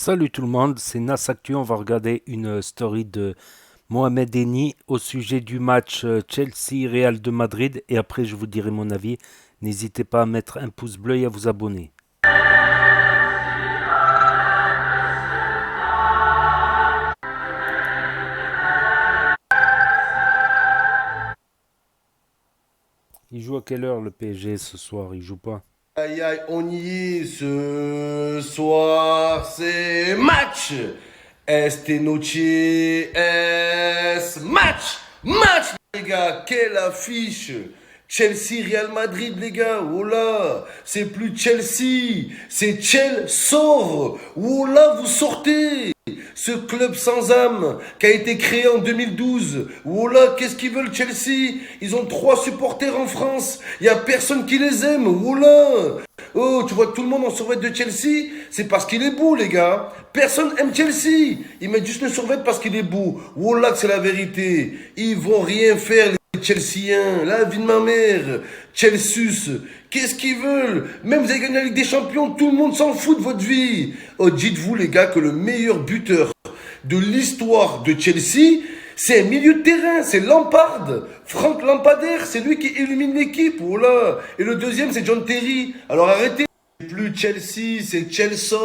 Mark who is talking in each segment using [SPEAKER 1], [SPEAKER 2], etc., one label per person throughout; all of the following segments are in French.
[SPEAKER 1] Salut tout le monde, c'est Nas Actu. On va regarder une story de Mohamed Eni au sujet du match Chelsea-Real de Madrid et après je vous dirai mon avis. N'hésitez pas à mettre un pouce bleu et à vous abonner. Il joue à quelle heure le PSG ce soir? Il joue pas.
[SPEAKER 2] Aïe aïe, on y est ce soir, c'est match! Este noche es match! Match, les gars, quelle affiche! Chelsea, Real Madrid, les gars, oh là, c'est plus Chelsea, c'est Chelsea. Oh là, vous sortez! Ce club sans âme qui a été créé en 2012. Oh là, qu'est-ce qu'ils veulent Chelsea? Ils ont 3 supporters en France. Il n'y a personne qui les aime. Oh là. Oh, tu vois tout le monde en survêt de Chelsea? C'est parce qu'il est beau, les gars. Personne aime Chelsea. Ils mettent juste le survêt parce qu'il est beau. Oh là, que c'est la vérité. Ils vont rien faire, les Chelseaiens. La vie de ma mère. Chelsea. Qu'est-ce qu'ils veulent? Même vous avez gagné la Ligue des Champions, tout le monde s'en fout de votre vie. Oh, dites-vous les gars que le meilleur buteur de l'histoire de Chelsea, c'est un milieu de terrain, c'est Lampard. Franck Lampardère, c'est lui qui illumine l'équipe. Oh là. Et le deuxième, c'est John Terry. Alors arrêtez. C'est plus Chelsea, c'est Chelsea.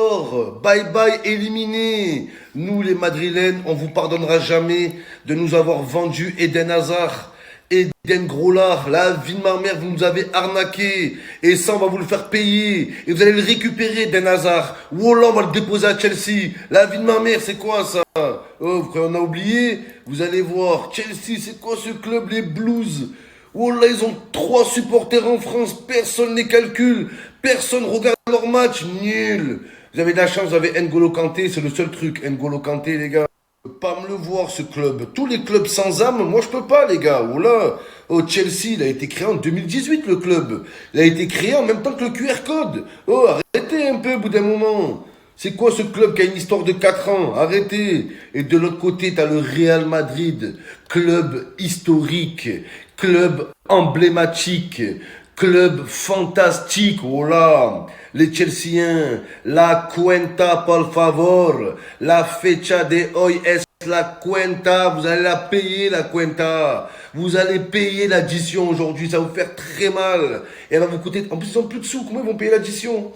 [SPEAKER 2] Bye bye, éliminé. Nous, les Madrilènes, on vous pardonnera jamais de nous avoir vendu Eden Hazard. Eden Groslard, la vie de ma mère, vous nous avez arnaqué. Et ça, on va vous le faire payer. Et vous allez le récupérer, Eden Hazard. Wallah, on va le déposer à Chelsea. La vie de ma mère, c'est quoi ça? Oh, frère, on a oublié. Vous allez voir. Chelsea, c'est quoi ce club, les Blues? Wallah, ils ont 3 supporters en France. Personne ne les calcule. Personne regarde leur match. Nul. Vous avez de la chance, vous avez N'Golo Kanté. C'est le seul truc. N'Golo Kanté, les gars. Pas me le voir ce club. Tous les clubs sans âme, moi je peux pas les gars. Oh là, oh Chelsea, il a été créé en 2018 le club. Il a été créé en même temps que le QR code. Oh arrêtez un peu au bout d'un moment. C'est quoi ce club qui a une histoire de 4 ans? Arrêtez. Et de l'autre côté, t'as le Real Madrid, club historique, club emblématique, club fantastique. Oh là, les Chelseaiens, la cuenta por favor, la fecha de hoy es la cuenta, vous allez la payer la cuenta, vous allez payer l'addition aujourd'hui, ça va vous faire très mal, et elle va vous coûter, en plus ils ont plus de sous, comment ils vont payer l'addition?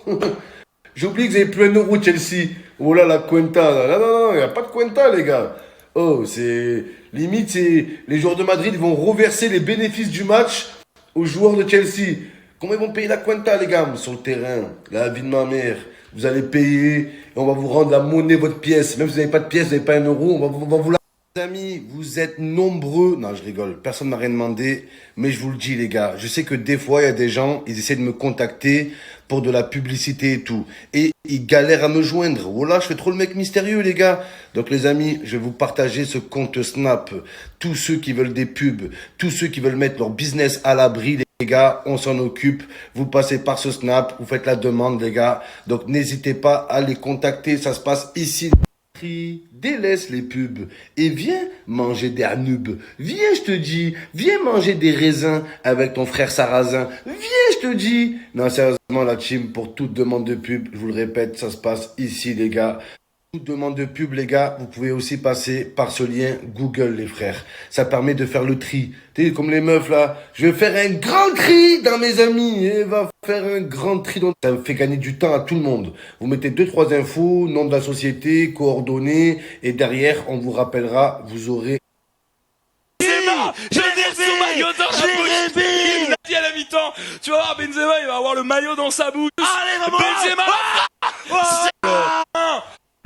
[SPEAKER 2] J'ai oublié que vous avez plus un euro Chelsea, oh là la cuenta, là, non, il n'y a pas de cuenta les gars, oh c'est, limite c'est, les joueurs de Madrid ils vont reverser les bénéfices du match aux joueurs de Chelsea. Comment ils vont payer la cuenta, les gars? Sur le terrain, la vie de ma mère. Vous allez payer et on va vous rendre la monnaie, votre pièce. Même si vous n'avez pas de pièce, vous n'avez pas un euro, on va vous la... Les amis, vous êtes nombreux. Non, je rigole. Personne ne m'a rien demandé. Mais je vous le dis, les gars. Je sais que des fois, il y a des gens, ils essaient de me contacter pour de la publicité et tout. Et ils galèrent à me joindre. Voilà, je fais trop le mec mystérieux, les gars. Donc, les amis, je vais vous partager ce compte Snap. Tous ceux qui veulent des pubs, tous ceux qui veulent mettre leur business à l'abri, les gars, on s'en occupe. Vous passez par ce Snap, vous faites la demande, les gars. Donc, n'hésitez pas à les contacter. Ça se passe ici. Délaisse les pubs et viens manger des anubes. Viens, je te dis, viens manger des raisins avec ton frère Sarrazin. Viens, je te dis. Non, sérieusement, la team, pour toute demande de pub, je vous le répète, ça se passe ici, les gars. Toute demande de pub, les gars, vous pouvez aussi passer par ce lien Google, les frères. Ça permet de faire le tri. Tu sais, comme les meufs, là. Je vais faire un grand tri dans mes amis. Et va faire un grand tri. Ça me fait gagner du temps à tout le monde. Vous mettez 2, 3 infos, nom de la société, coordonnées. Et derrière, on vous rappellera, vous aurez...
[SPEAKER 3] Benzema, je vais dire son maillot dans sa bouche. Il l'a dit à la mi-temps. Tu vas voir Benzema, il va avoir le maillot dans sa bouche. Allez, maman. Benzema.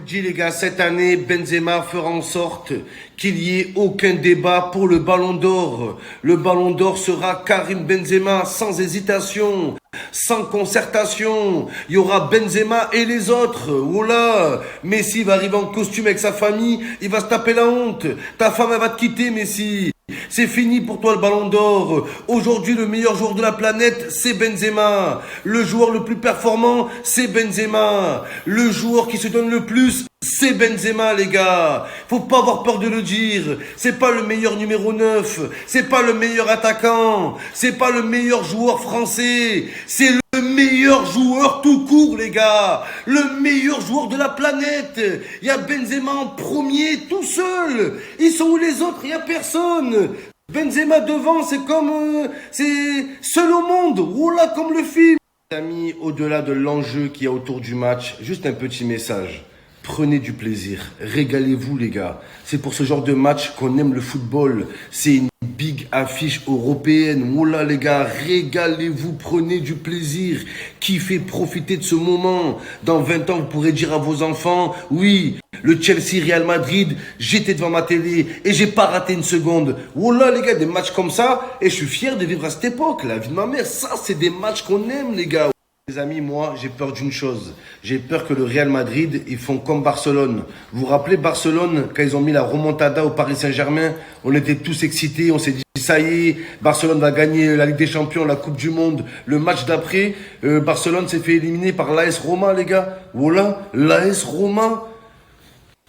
[SPEAKER 2] Je dis les gars, cette année, Benzema fera en sorte qu'il n'y ait aucun débat pour le Ballon d'Or. Le Ballon d'Or sera Karim Benzema, sans hésitation, sans concertation. Il y aura Benzema et les autres. Oh là, Messi va arriver en costume avec sa famille, il va se taper la honte. Ta femme, elle va te quitter, Messi. C'est fini pour toi le Ballon d'Or. Aujourd'hui, le meilleur joueur de la planète, c'est Benzema. Le joueur le plus performant, c'est Benzema. Le joueur qui se donne le plus, c'est Benzema, les gars. Faut pas avoir peur de le dire. C'est pas le meilleur numéro 9. C'est pas le meilleur attaquant. C'est pas le meilleur joueur français. C'est le meilleur joueur tout court, les gars. Le meilleur joueur de la planète. Il y a Benzema en premier, tout seul. Ils sont où les autres? Il n'y a personne. Benzema devant, c'est comme... c'est seul au monde. Voilà, comme le film. Les amis, au-delà de l'enjeu qu'il y a autour du match, juste un petit message. Prenez du plaisir, régalez-vous les gars. C'est pour ce genre de match qu'on aime le football. C'est une big affiche européenne. Voilà les gars, régalez-vous, prenez du plaisir. Kiffez, profitez de ce moment. Dans 20 ans, vous pourrez dire à vos enfants, oui, le Chelsea Real Madrid, j'étais devant ma télé et j'ai pas raté une seconde. Voilà les gars, des matchs comme ça, et je suis fier de vivre à cette époque. La vie de ma mère, ça c'est des matchs qu'on aime les gars. Les amis, moi, j'ai peur d'une chose. J'ai peur que le Real Madrid, ils font comme Barcelone. Vous vous rappelez Barcelone, quand ils ont mis la remontada au Paris Saint-Germain, on était tous excités, on s'est dit, ça y est, Barcelone va gagner la Ligue des Champions, la Coupe du Monde. Le match d'après, Barcelone s'est fait éliminer par l'AS Roma, les gars. Voilà, l'AS Roma.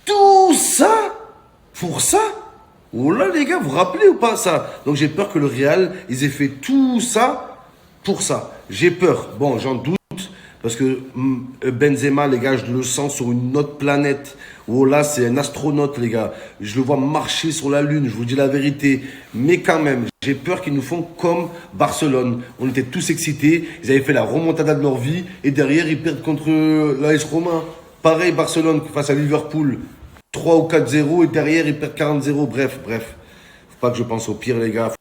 [SPEAKER 2] Tout ça, pour ça. Voilà, les gars, vous vous rappelez ou pas ça? Donc j'ai peur que le Real, ils aient fait tout ça pour ça. J'ai peur. Bon, j'en doute. Parce que Benzema, les gars, je le sens sur une autre planète. Oh là, c'est un astronaute, les gars. Je le vois marcher sur la Lune, je vous dis la vérité. Mais quand même, j'ai peur qu'ils nous font comme Barcelone. On était tous excités. Ils avaient fait la remontada de leur vie. Et derrière, ils perdent contre l'AS Roma. Pareil, Barcelone face à Liverpool. 3 ou 4-0. Et derrière, ils perdent 40-0. Bref. Faut pas que je pense au pire, les gars.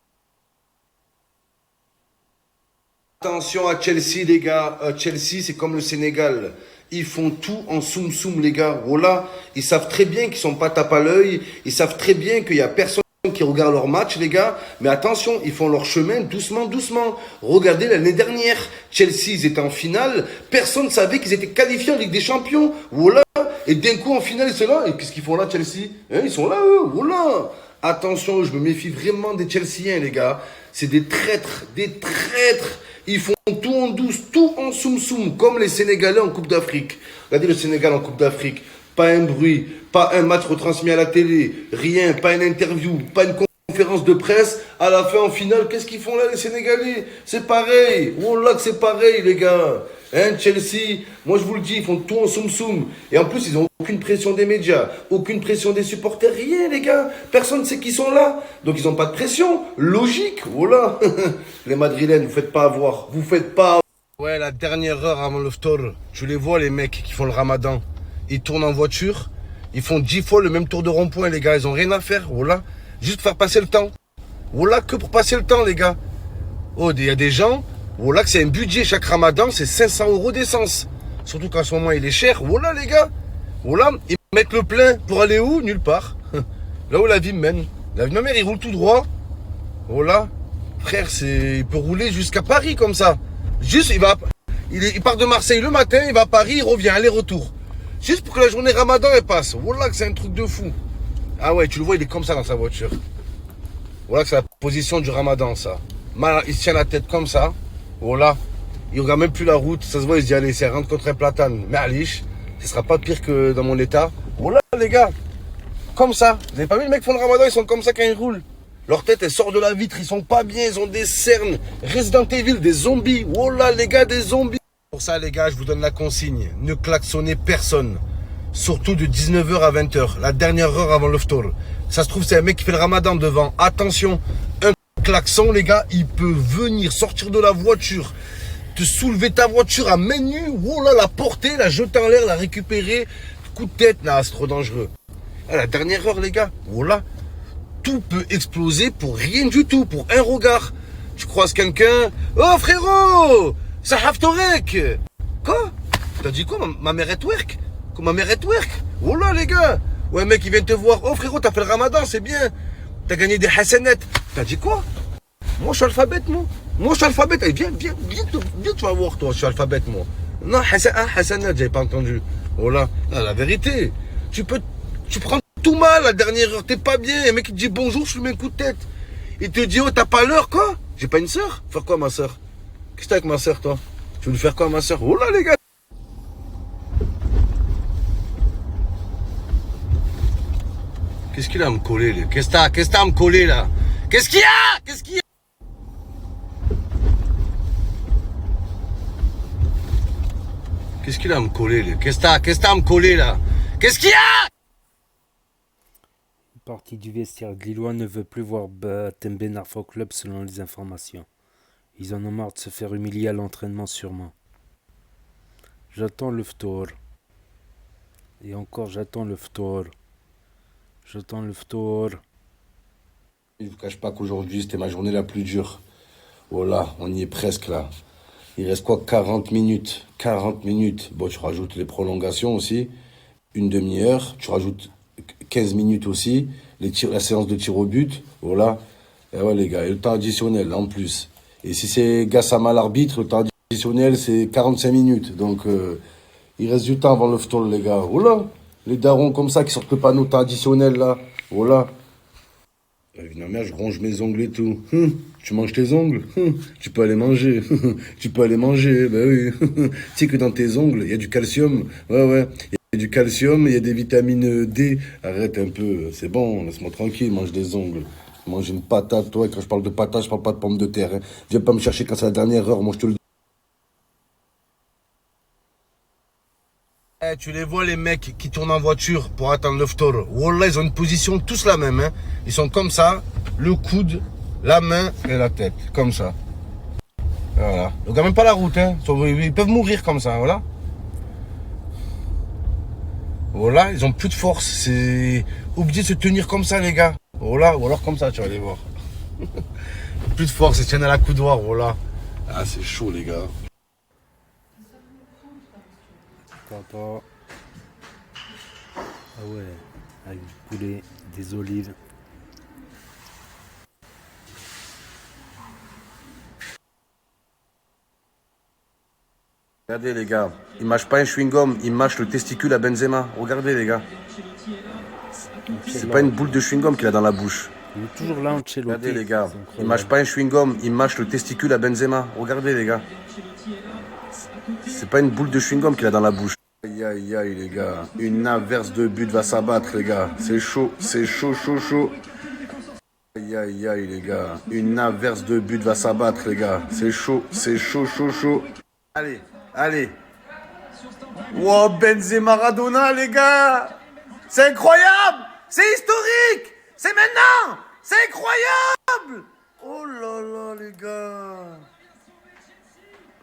[SPEAKER 2] Attention à Chelsea, les gars. Chelsea, c'est comme le Sénégal. Ils font tout en soum-soum, les gars. Voilà. Ils savent très bien qu'ils sont pas tape à l'œil. Ils savent très bien qu'il y a personne qui regarde leur match, les gars. Mais attention, ils font leur chemin doucement, doucement. Regardez l'année dernière. Chelsea, ils étaient en finale. Personne ne savait qu'ils étaient qualifiés en Ligue des Champions. Voilà. Et d'un coup, en finale, ils sont là. Et qu'est-ce qu'ils font là, Chelsea? Ils sont là, eux. Voilà. Attention, je me méfie vraiment des Chelseaiens, les gars. C'est des traîtres. Des traîtres. Ils font tout en douce, tout en soum-soum, comme les Sénégalais en Coupe d'Afrique. Regardez le Sénégal en Coupe d'Afrique. Pas un bruit, pas un match retransmis à la télé, rien, pas une interview, pas une conférence de presse. À la fin, en finale, qu'est-ce qu'ils font là, les Sénégalais? C'est pareil. Oh là que c'est pareil, les gars. Chelsea, moi je vous le dis, ils font tout en soum-soum. Et en plus, ils n'ont aucune pression des médias, aucune pression des supporters, rien, les gars. Personne ne sait qu'ils sont là. Donc ils n'ont pas de pression. Logique, voilà. Les Madrilènes, vous faites pas avoir. Vous faites pas avoir. Ouais, la dernière heure avant le ftor, tu les vois, les mecs qui font le ramadan. Ils tournent en voiture, ils font 10 fois le même tour de rond-point, les gars. Ils ont rien à faire, voilà. Juste pour faire passer le temps. Voilà que pour passer le temps, les gars. Oh, il y a des gens, voilà que c'est un budget. Chaque ramadan, c'est 500 € d'essence. Surtout qu'en ce moment, il est cher. Voilà, les gars. Voilà, ils mettent le plein pour aller où? Nulle part. Là où la vie me mène. La vie de ma mère, il roule tout droit. Voilà. Frère, il peut rouler jusqu'à Paris comme ça. Juste, il part de Marseille le matin, il va à Paris, il revient, aller-retour. Juste pour que la journée Ramadan, elle passe. Voilà que c'est un truc de fou. Ah ouais, tu le vois, il est comme ça dans sa voiture. Voilà que c'est la position du Ramadan, ça. Il se tient la tête comme ça. Voilà. Il regarde même plus la route. Ça se voit, il se dit, allez, ça rentre contre un platane. Mais Alish, ce sera pas pire que dans mon état. Voilà, les gars. Comme ça. Vous avez pas vu les mecs qui font le Ramadan, ils sont comme ça quand ils roulent. Leur tête, elle sort de la vitre. Ils sont pas bien, ils ont des cernes. Resident Evil, des zombies. Voilà, les gars, des zombies. Pour ça, les gars, je vous donne la consigne. Ne klaxonnez personne. Surtout de 19h à 20h. La dernière heure avant le ftor. Ça se trouve, c'est un mec qui fait le Ramadan devant. Attention. Un klaxon, les gars, il peut venir sortir de la voiture. Te soulever ta voiture à main nue. Voilà, la porter, la jeter en l'air, la récupérer. Coup de tête, là, c'est trop dangereux. À la dernière heure, les gars. Voilà. Tout peut exploser pour rien du tout. Pour un regard. Tu croises quelqu'un. Oh, frérot! Ça haftorek. Quoi? T'as dit quoi? Ma mère est twerk? Ma mère est twerk? Oh là, les gars. Ouais, mec, il vient te voir. Oh, frérot, t'as fait le Ramadan, c'est bien. T'as gagné des hasanettes. T'as dit quoi? Moi, je suis alphabète, moi. Moi, je suis alphabète. Allez, viens, tu vas voir, toi. Je suis alphabète, moi. Non, hasanet, j'avais pas entendu. Oh là. Non, la vérité. Tu prends tout mal la dernière heure. T'es pas bien. Un mec qui te dit bonjour, je lui mets un coup de tête. Il te dit, oh, t'as pas l'heure, quoi? J'ai pas une sœur? Faire quoi, ma sœur? Qu'est-ce que t'as avec ma sœur, toi? Tu veux lui faire quoi, ma sœur? Oh là, les gars! Qu'est-ce qu'il a à me coller, là? Qu'est-ce que t'as à me coller, là? Qu'est-ce qu'il y a? Qu'est-ce qu'il y a? Qu'est-ce qu'il a à me coller, là? Qu'est-ce que t'as à me coller, là? Qu'est-ce qu'il y a?
[SPEAKER 1] Une partie du vestiaire de Lillois ne veut plus voir Tembe Narfa au club selon les informations. Ils en ont marre de se faire humilier à l'entraînement sûrement. J'attends le ftour. Et encore j'attends le ftour. J'attends le ftour.
[SPEAKER 2] Je ne vous cache pas qu'aujourd'hui, c'était ma journée la plus dure. Voilà, on y est presque là. Il reste quoi? 40 minutes. 40 minutes. Bon, tu rajoutes les prolongations aussi. Une demi-heure. Tu rajoutes 15 minutes aussi. La séance de tir au but. Voilà. Et ouais, les gars. Et le temps additionnel, en plus. Et si c'est Gassama l'arbitre, le temps additionnel, c'est 45 minutes. Donc, il reste du temps avant le ftour, les gars. Voilà. Les darons comme ça qui sortent le panneau temps additionnel, là. Voilà. Évidemment, je ronge mes ongles et tout. Tu manges tes ongles? Tu peux aller manger. Tu peux aller manger, ben oui. Tu sais que dans tes ongles, il y a du calcium. Ouais. Il y a du calcium, il y a des vitamines D. Arrête un peu, c'est bon, laisse-moi tranquille, mange des ongles. Mange une patate, toi. Et quand je parle de patate, je parle pas de pommes de terre. Hein. Viens pas me chercher quand c'est la dernière heure, moi je te le dis. Tu les vois, les mecs qui tournent en voiture pour attendre le ftour. Wallah, ils ont une position tous la même. Hein. Ils sont comme ça, le coude, la main et la tête. Comme ça. Voilà. Ils regardent même pas la route. Hein. Ils peuvent mourir comme ça, voilà. Voilà, ils ont plus de force. C'est obligé de se tenir comme ça, les gars. Voilà, ou alors comme ça, tu vas les voir. Plus de force, ils tiennent à la coudoir, voilà. Ah, c'est chaud, les gars.
[SPEAKER 1] Papa. Ah ouais, avec du poulet, des olives.
[SPEAKER 2] Regardez, les gars, ils mâchent pas un chewing-gum, ils mâchent le testicule à Benzema. Regardez, les gars. C'est pas une boule de chewing-gum qu'il a dans la bouche.
[SPEAKER 1] Il est toujours là, Ancelotti.
[SPEAKER 2] Regardez, les gars, ils mâchent pas un chewing-gum, ils mâchent le testicule à Benzema. Regardez, les gars. C'est pas une boule de chewing-gum qu'il a dans la bouche. Aïe, les gars. Une averse de but va s'abattre, les gars. C'est chaud, chaud. Aïe, les gars. Une averse de but va s'abattre, les gars. C'est chaud, chaud. Allez. Wow, Benzema Maradona, les gars. C'est incroyable. C'est historique. C'est maintenant. C'est incroyable. Oh là là, les gars.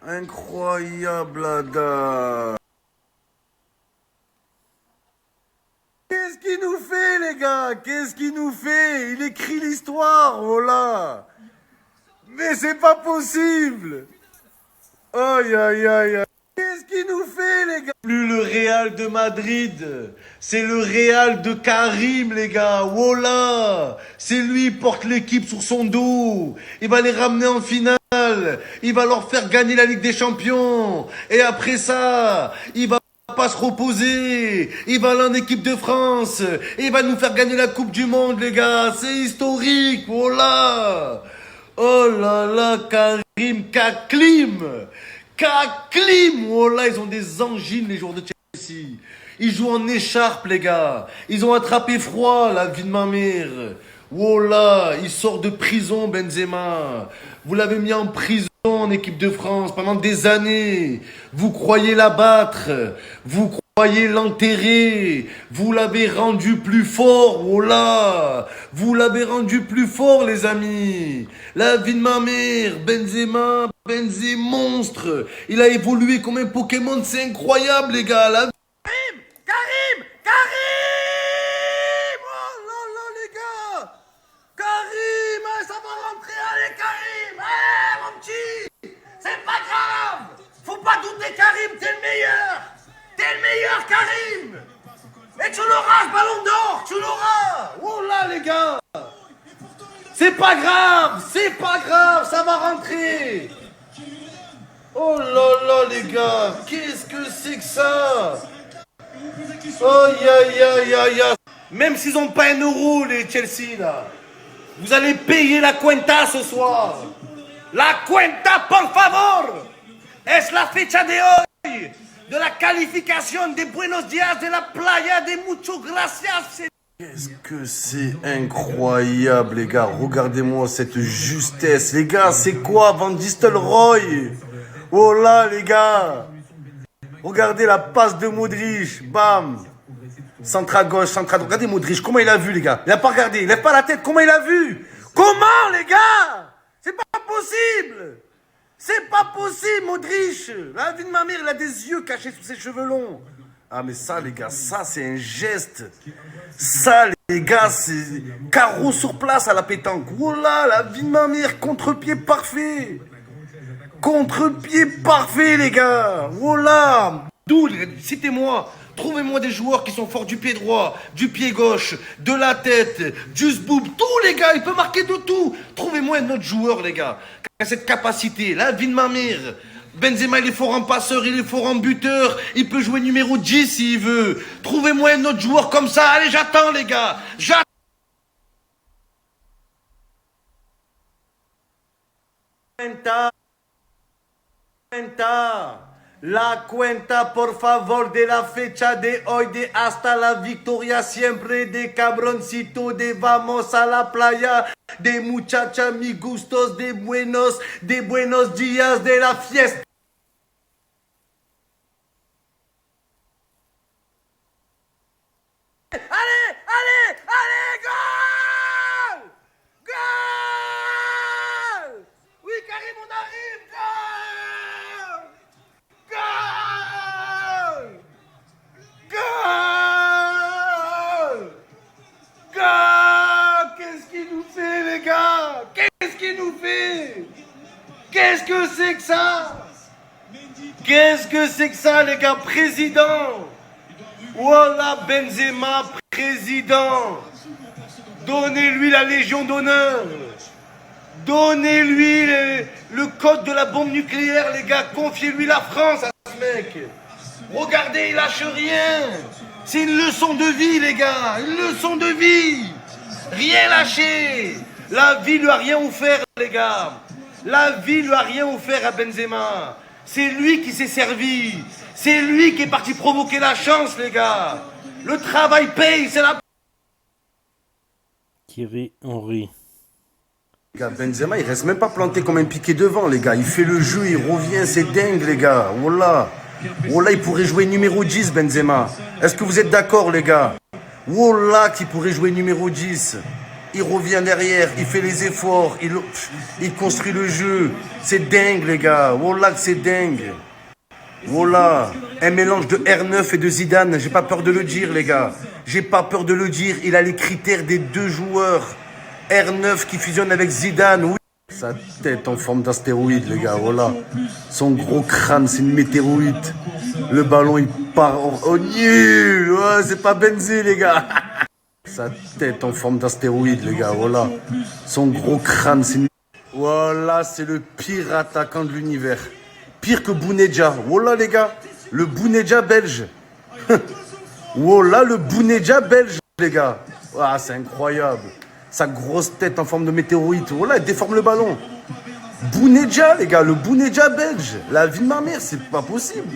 [SPEAKER 2] Incroyable, là. Qu'est-ce qu'il nous fait, les gars? Qu'est-ce qu'il nous fait? Il écrit l'histoire, voilà. Mais c'est pas possible. Aïe. Qu'est-ce qu'il nous fait, les gars? Plus le Real de Madrid. C'est le Real de Karim, les gars. Voilà. C'est lui qui porte l'équipe sur son dos. Il va les ramener en finale. Il va leur faire gagner la Ligue des Champions. Et après ça, il va pas se reposer. Il va aller en équipe de France. Et il va nous faire gagner la Coupe du Monde, les gars. C'est historique. Voilà. Oh là, Karim, Kaklim. Oh là, ils ont des angines, les joueurs de Chelsea. Ils jouent en écharpe, les gars. Ils ont attrapé froid, la vie de ma mère. Oh là, il sort de prison, Benzema. Vous l'avez mis en prison en équipe de France pendant des années. Vous croyez l'abattre. Vous croyez l'enterrer. Vous l'avez rendu plus fort. Oh là, vous l'avez rendu plus fort, les amis. La vie de ma mère, Benzema monstre. Il a évolué comme un Pokémon. C'est incroyable, les gars. Karim. Oh là là, les gars. Karim, ça va rentrer, allez Karim, mon petit, c'est pas grave, faut pas douter Karim, t'es le meilleur Karim, et tu l'auras ce ballon d'or, tu l'auras, oh là les gars, c'est pas grave, ça va rentrer, oh là les gars, qu'est-ce que c'est que ça, aïe, même s'ils ont pas un euro les Chelsea là. Vous allez payer la cuenta ce soir. La cuenta, por favor. Es la fecha de hoy. De la qualification de Buenos Dias de la playa de mucho gracias. Qu'est-ce que c'est incroyable, les gars. Regardez-moi cette justesse. Les gars, c'est quoi Van Nistelrooy? Oh là, les gars. Regardez la passe de Modric. Bam. Centre à gauche, centre à droite. Regardez Modric, comment il a vu, les gars. Il n'a pas regardé, il lève pas la tête. Comment il a vu? Comment, les gars? C'est pas possible. C'est pas possible, Modric. La vie de ma mère, il a des yeux cachés sous ses cheveux longs. Ah, mais ça, les gars, ça, c'est un geste. Ça, les gars, c'est carreau sur place à la pétanque. Oh là, la vie de ma mère, contre-pied parfait. Contre-pied parfait, les gars. Oh là. D'où, citez-moi. Trouvez-moi des joueurs qui sont forts du pied droit, du pied gauche, de la tête, du zboub, tout, les gars. Il peut marquer de tout. Trouvez-moi un autre joueur, les gars, qui a cette capacité. La vie de ma mère. Benzema, il est fort en passeur, il est fort en buteur. Il peut jouer numéro 10 s'il veut. Trouvez-moi un autre joueur comme ça. Allez, j'attends, les gars. J'attends. La cuenta, por favor, de la fecha de hoy, de hasta la victoria, siempre de cabroncito, de vamos a la playa, de muchacha, mi gustos, de buenos días, de la fiesta. Allez, allez, allez, goal! Goal! Oui, Karim, on arrive, goal! Goal! Goal! Qu'est-ce qu'il nous fait, les gars? Qu'est-ce qu'il nous fait? Qu'est-ce que c'est que ça? Qu'est-ce que c'est que ça, les gars? Président! Voilà Benzema, président. Donnez-lui la Légion d'honneur. Donnez-lui le code de la bombe nucléaire, les gars. Confiez-lui la France à ce mec. Regardez, il lâche rien. C'est une leçon de vie, les gars. Une leçon de vie. Rien lâché. La vie lui a rien offert, les gars. La vie lui a rien offert à Benzema. C'est lui qui s'est servi. C'est lui qui est parti provoquer la chance, les gars. Le travail paye, c'est la...
[SPEAKER 1] Thierry Henry.
[SPEAKER 2] Les gars, Benzema, il reste même pas planté comme un piqué devant, les gars. Il fait le jeu, il revient, c'est dingue, les gars. Wallah. Wallah, il pourrait jouer numéro 10, Benzema. Est-ce que vous êtes d'accord, les gars? Wallah, qu'il pourrait jouer numéro 10. Il revient derrière, il fait les efforts, il construit le jeu. C'est dingue, les gars. Wallah, c'est dingue. Voilà, un mélange de R9 et de Zidane, j'ai pas peur de le dire, les gars. J'ai pas peur de le dire, il a les critères des deux joueurs. R9 qui fusionne avec Zidane, oui. Sa tête en forme d'astéroïde, les gars, voilà. Son gros crâne, c'est une météorite. Le ballon, il part au nul. Ouais, c'est pas Benzé, les gars. Sa tête en forme d'astéroïde, les gars, voilà. Son gros crâne, c'est une... Voilà, c'est le pire attaquant de l'univers. Pire que Bounedja. Voilà, les gars. Le Bounedja belge. Voilà, le Bounedja belge, les gars. Ah, c'est incroyable. Sa grosse tête en forme de météorite. Voilà, il déforme le ballon. Bounedja, les gars. Le Bounedja belge. La vie de ma mère, c'est pas possible.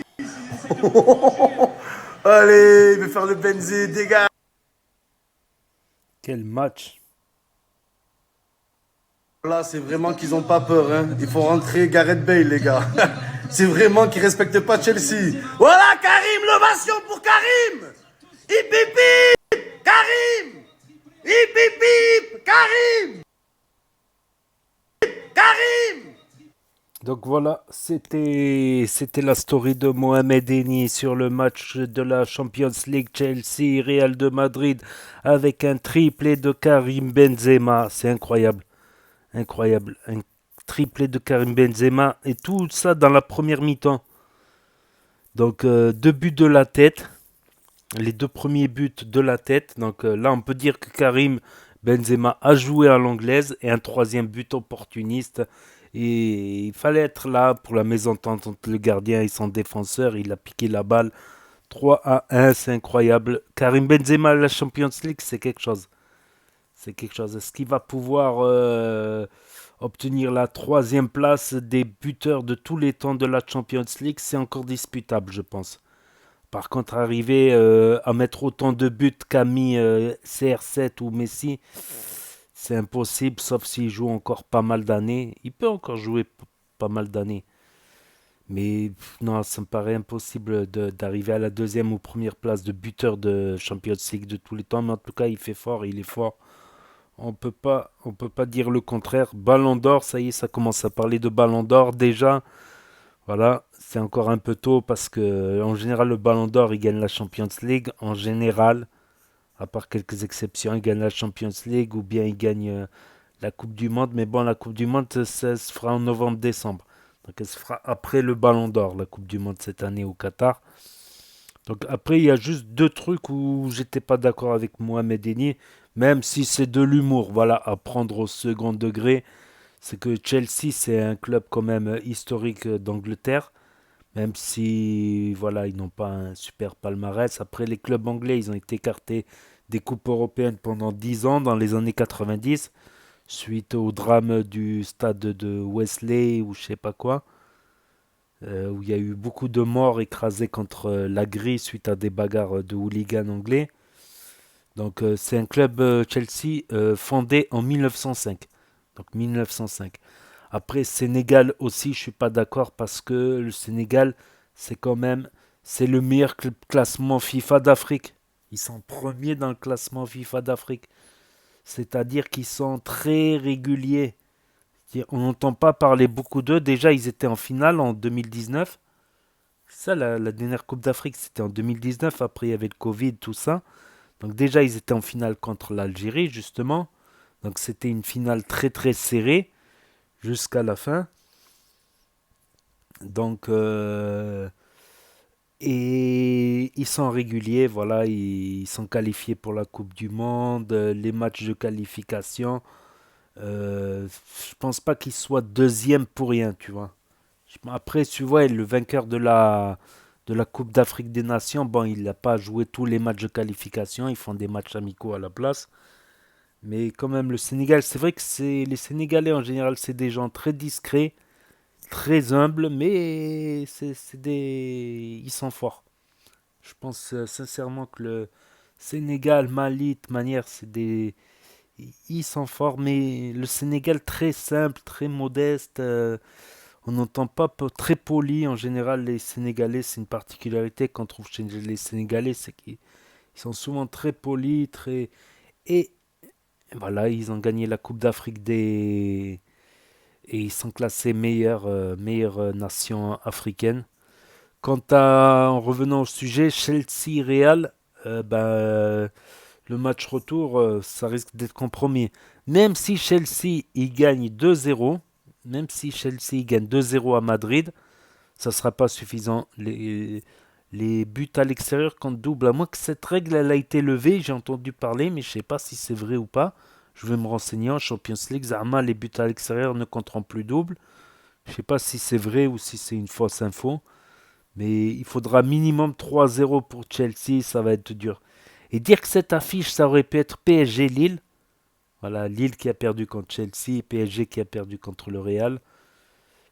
[SPEAKER 2] Allez, il veut faire le Benzé, dégage.
[SPEAKER 1] Quel match.
[SPEAKER 2] Là, c'est vraiment qu'ils n'ont pas peur. Hein. Il faut rentrer Gareth Bale, les gars. C'est vraiment qu'ils ne respectent pas Chelsea. Voilà, Karim, l'ovation pour Karim. Hip, hip, hip. Karim. Hip, hip, hip. Karim. Karim.
[SPEAKER 1] Donc voilà, c'était la story de Mohamed Eni sur le match de la Champions League Chelsea-Real de Madrid avec un triplé de Karim Benzema. C'est incroyable. Incroyable. Un triplé de Karim Benzema et tout ça dans la première mi-temps. Donc 2 buts de la tête. Les 2 premiers buts de la tête. Donc là on peut dire que Karim Benzema a joué à l'anglaise et un 3e but opportuniste. Et il fallait être là pour la mésentente entre le gardien et son défenseur. Il a piqué la balle. 3-1, c'est incroyable. Karim Benzema à la Champions League, c'est quelque chose. C'est quelque chose. Est-ce qu'il va pouvoir obtenir la 3e place des buteurs de tous les temps de la Champions League? C'est encore disputable, je pense. Par contre, arriver à mettre autant de buts qu'a mis CR7 ou Messi, c'est impossible, sauf s'il joue encore pas mal d'années. Il peut encore jouer pas mal d'années. Mais non, ça me paraît impossible d'arriver à la deuxième ou première place de buteur de Champions League de tous les temps. Mais en tout cas, il fait fort, il est fort. On peut pas dire le contraire. Ballon d'or, ça y est, ça commence à parler de Ballon d'or déjà. Voilà, c'est encore un peu tôt parce que en général le Ballon d'or il gagne la Champions League. En général, à part quelques exceptions, il gagne la Champions League ou bien il gagne la Coupe du Monde. Mais bon, la Coupe du Monde, ça se fera en novembre-décembre. Donc elle se fera après le Ballon d'or, la Coupe du Monde cette année au Qatar. Donc après, il y a juste deux trucs où j'étais pas d'accord avec Mohamed Eni, même si c'est de l'humour, voilà, à prendre au second degré. C'est que Chelsea, c'est un club quand même historique d'Angleterre, même si, voilà, ils n'ont pas un super palmarès. Après, les clubs anglais, ils ont été écartés des coupes européennes pendant 10 ans, dans les années 90, suite au drame du stade de Wesley ou je sais pas quoi, où il y a eu beaucoup de morts écrasés contre la grille suite à des bagarres de hooligans anglais. Donc c'est un club Chelsea fondé en 1905. Donc 1905. Après Sénégal aussi, je suis pas d'accord parce que le Sénégal, c'est quand même c'est le meilleur classement FIFA d'Afrique. Ils sont premiers dans le classement FIFA d'Afrique. C'est-à-dire qu'ils sont très réguliers. On n'entend pas parler beaucoup d'eux. Déjà, ils étaient en finale en 2019. Ça, la dernière Coupe d'Afrique, c'était en 2019. Après, il y avait le Covid, tout ça. Donc déjà, ils étaient en finale contre l'Algérie, justement. Donc c'était une finale très très serrée jusqu'à la fin. Donc et ils sont réguliers, voilà, ils sont qualifiés pour la Coupe du Monde, les matchs de qualification. Je pense pas qu'ils soient deuxième pour rien, tu vois. Après, tu vois, le vainqueur de la Coupe d'Afrique des Nations, bon, il n'a pas joué tous les matchs de qualification, ils font des matchs amicaux à la place. Mais quand même, le Sénégal, c'est vrai que les Sénégalais en général, c'est des gens très discrets, très humbles, mais ils sont forts. Je pense sincèrement que le Sénégal, Mali, de manière, ils sont forts, mais le Sénégal très simple, très modeste. On n'entend pas très poli en général. Les Sénégalais, c'est une particularité qu'on trouve chez les Sénégalais, c'est qu'ils sont souvent très polis, très et voilà, ils ont gagné la Coupe d'Afrique des et ils sont classés meilleure nation africaine. En revenant au sujet, Chelsea-Real, le match retour, ça risque d'être compromis. Même si Chelsea il gagne 2-0, même si Chelsea il gagne 2-0 à Madrid, ça ne sera pas suffisant. Les buts à l'extérieur comptent double. À moins que cette règle elle a été levée, j'ai entendu parler, mais je ne sais pas si c'est vrai ou pas. Je vais me renseigner en Champions League. Zama, les buts à l'extérieur ne compteront plus double. Je ne sais pas si c'est vrai ou si c'est une fausse info. Mais il faudra minimum 3-0 pour Chelsea, ça va être dur. Et dire que cette affiche, ça aurait pu être PSG-Lille. Voilà, Lille qui a perdu contre Chelsea, PSG qui a perdu contre le Real.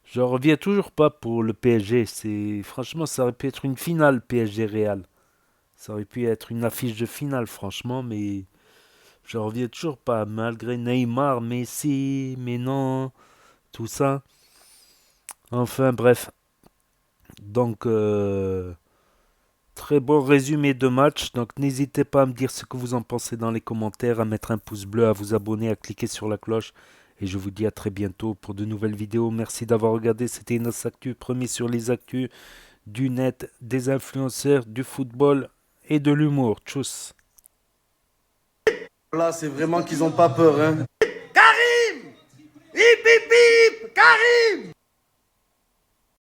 [SPEAKER 1] Je reviens toujours pas pour le PSG. Franchement, ça aurait pu être une finale PSG-Real. Ça aurait pu être une affiche de finale, franchement, mais je reviens toujours pas. Malgré Neymar, Messi, mais non, tout ça. Enfin, bref. Donc, très bon résumé de match. Donc, n'hésitez pas à me dire ce que vous en pensez dans les commentaires, à mettre un pouce bleu, à vous abonner, à cliquer sur la cloche. Et je vous dis à très bientôt pour de nouvelles vidéos. Merci d'avoir regardé. C'était Inos Actu, premier sur les actus du net, des influenceurs, du football et de l'humour. Tchuss.
[SPEAKER 2] Là, c'est vraiment qu'ils ont pas peur, hein.
[SPEAKER 4] Karim! Hip hip hip! Karim!